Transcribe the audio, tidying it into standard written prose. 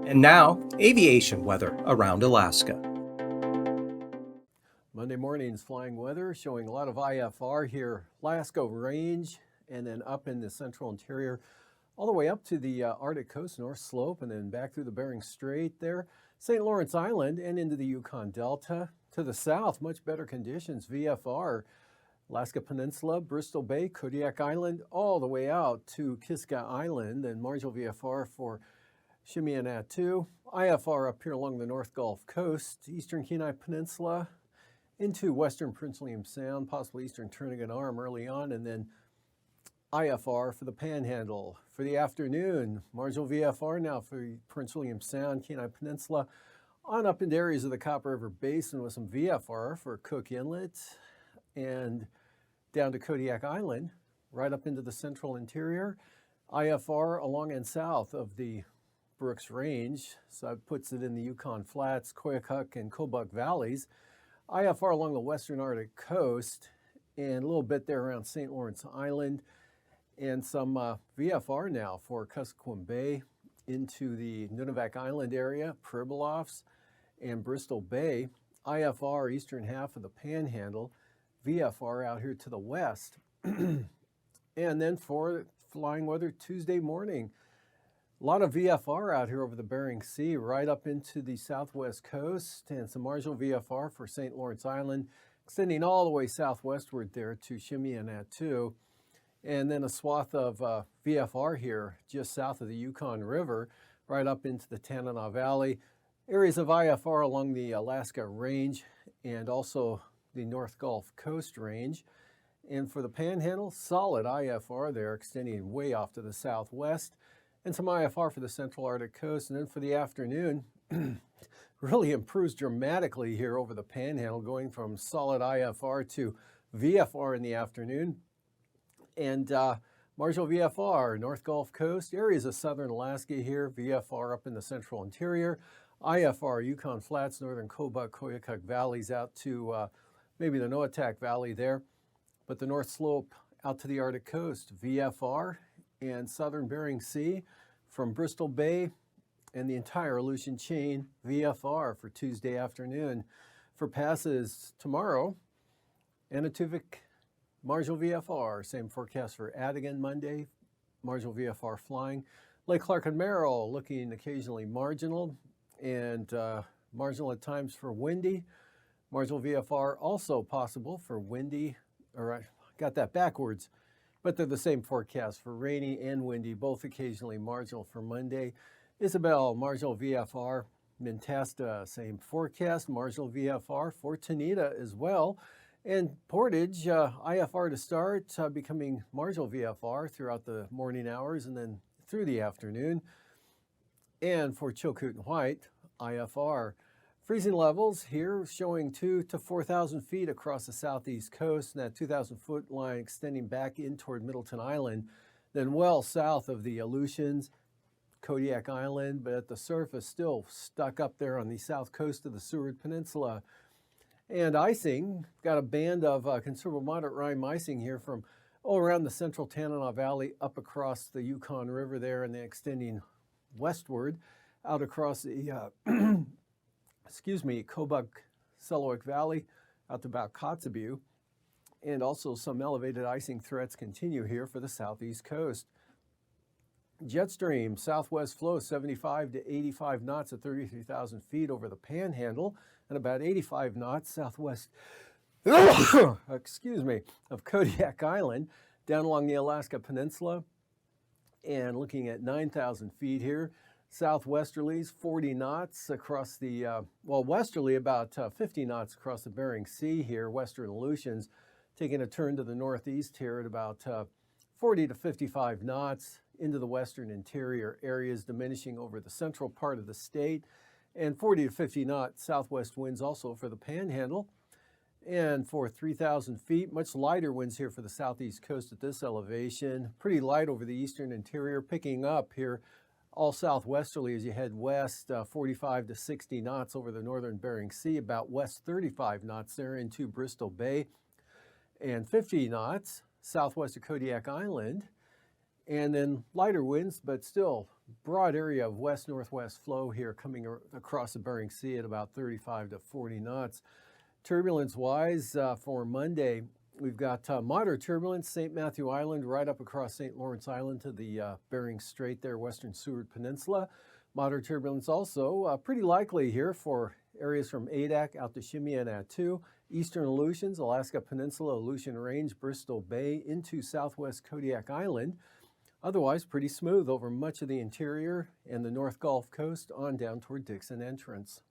And now, aviation weather around Alaska. Monday morning's flying weather showing a lot of IFR here, Alaska range, and then up in the central interior, all the way up to the Arctic coast, North Slope, and then back through the Bering Strait there, St. Lawrence Island, and into the Yukon Delta. To the south, much better conditions, VFR, Alaska Peninsula, Bristol Bay, Kodiak Island, all the way out to Kiska Island, and marginal VFR for Shimianatu, IFR up here along the North Gulf Coast, Eastern Kenai Peninsula, into Western Prince William Sound, possibly Eastern Turnagain Arm early on, and then IFR for the Panhandle. For the afternoon, marginal VFR now for Prince William Sound, Kenai Peninsula, on up into areas of the Copper River Basin with some VFR for Cook Inlet, and down to Kodiak Island, right up into the central interior, IFR along and south of the Brooks Range, so it puts it in the Yukon Flats, Koyukuk, and Kobuk Valleys. IFR along the western Arctic coast, and a little bit there around St. Lawrence Island, and some VFR now for Kuskokwim Bay into the Nunivak Island area, Pribilofs, and Bristol Bay. IFR eastern half of the Panhandle, VFR out here to the west. And then for flying weather Tuesday morning, a lot of VFR out here over the Bering Sea, right up into the southwest coast, and some marginal VFR for St. Lawrence Island, extending all the way southwestward there to Shimianatu. And then a swath of VFR here just south of the Yukon River, right up into the Tanana Valley. Areas of IFR along the Alaska Range and also the North Gulf Coast Range. And for the Panhandle, solid IFR there, extending way off to the southwest. And some IFR for the central Arctic coast. And then for the afternoon, really improves dramatically here over the Panhandle, going from solid IFR to VFR in the afternoon. And marginal VFR, North Gulf Coast, areas of southern Alaska here, VFR up in the central interior, IFR, Yukon Flats, northern Kobuk, Koyukuk Valleys out to maybe the Noatak Valley there. But the North Slope out to the Arctic coast, VFR, and southern Bering Sea from Bristol Bay and the entire Aleutian chain, VFR for Tuesday afternoon. For passes tomorrow, Anaktuvuk, marginal VFR, same forecast for Adigan Monday, marginal VFR flying. Lake Clark and Merrill looking occasionally marginal and marginal at times for windy. Marginal VFR also possible for windy, or I got that backwards, but they're the same forecast for rainy and windy, both occasionally marginal for Monday. Isabel, marginal VFR. Mintasta, same forecast, marginal VFR for Tanita as well. And Portage, IFR to start, becoming marginal VFR throughout the morning hours and then through the afternoon. And for Chilkoot and White, IFR. Freezing levels here showing 2,000 to 4,000 feet across the southeast coast, and that 2,000-foot line extending back in toward Middleton Island, then well south of the Aleutians, Kodiak Island, but at the surface still stuck up there on the south coast of the Seward Peninsula. And icing, got a band of considerable moderate rime icing here from around the central Tanana Valley up across the Yukon River there, and then extending westward out across the Kobuk Selawik Valley out to about Kotzebue, and also some elevated icing threats continue here for the southeast coast. Jet stream, southwest flow 75 to 85 knots at 33,000 feet over the Panhandle, and about 85 knots southwest of Kodiak Island, down along the Alaska Peninsula, and looking at 9,000 feet here. Southwesterlies, 40 knots across the, westerly about 50 knots across the Bering Sea here, western Aleutians, taking a turn to the northeast here at about 40 to 55 knots into the western interior areas, diminishing over the central part of the state, and 40 to 50 knot southwest winds also for the Panhandle. And for 3,000 feet, much lighter winds here for the southeast coast at this elevation, pretty light over the eastern interior, picking up here all southwesterly as you head west, 45 to 60 knots over the northern Bering Sea, about west 35 knots there into Bristol Bay, and 50 knots southwest of Kodiak Island. And then lighter winds, but still broad area of west-northwest flow here coming across the Bering Sea at about 35 to 40 knots. Turbulence-wise, for Monday, we've got moderate turbulence, St. Matthew Island, right up across St. Lawrence Island to the Bering Strait there, western Seward Peninsula. Moderate turbulence also pretty likely here for areas from Adak out to Shimian Attu, eastern Aleutians, Alaska Peninsula, Aleutian Range, Bristol Bay into southwest Kodiak Island. Otherwise, pretty smooth over much of the interior and the North Gulf Coast on down toward Dixon Entrance.